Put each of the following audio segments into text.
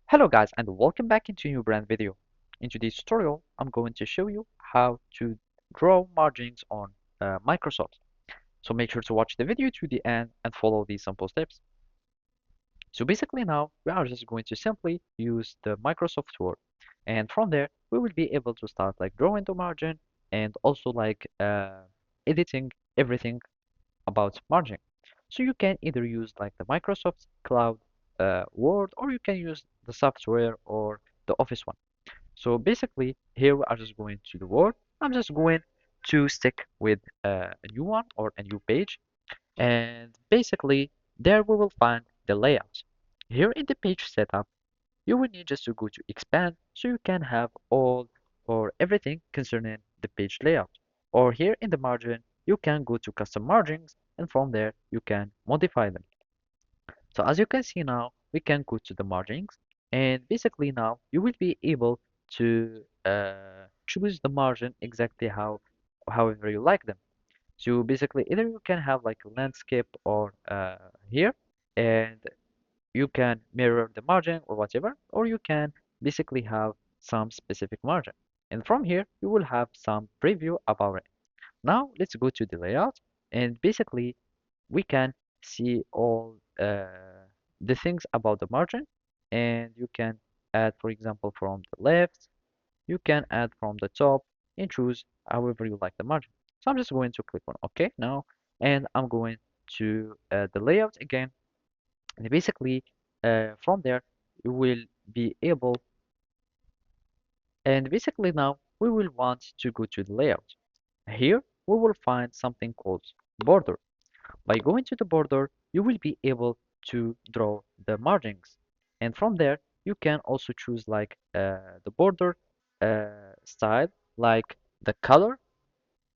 Hello guys and welcome back into a new brand video. In today's tutorial, I'm going to show you how to draw margins on Microsoft. So make sure to watch the video to the end and follow these simple steps. So basically now we are just going to simply use the Microsoft Word, and from there we will be able to start like drawing the margin and also like editing everything about margin. So you can either use like the Microsoft Cloud Word, or you can use the software or the Office one. So basically here we are just going to the Word. I'm just going to stick with a new one or a new page, and basically there we will find the layout. Here in the page setup you will need just to go to expand so you can have all or everything concerning the page layout. Or here in the margin, you can go to custom margins, and from there you can modify them. So as you can see now, we can go to the margins, and basically now you will be able to choose the margin exactly however you like them. So basically either you can have like a landscape or here, and you can mirror the margin or whatever, or you can basically have some specific margin. And from here, you will have some preview about it. Now let's go to the layout, and basically we can see all the things about the margin, and you can add, for example, from the left, you can add from the top and choose however you like the margin. So I'm just going to click on OK now, and I'm going to the layout again, and basically, from there, you will be able, and basically now we will want to go to the layout. Here, we will find something called border. By going to the border, you will be able to draw the margins. And from there, you can also choose like the border style, like the color.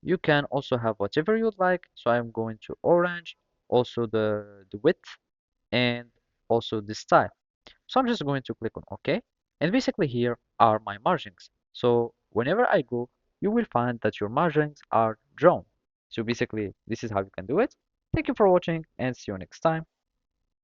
You can also have whatever you'd like. So I'm going to orange, also the width, and also the style. So I'm just going to click on OK. And basically here are my margins. So whenever I go, you will find that your margins are drawn. So basically this is how you can do it. Thank you for watching and see you next time.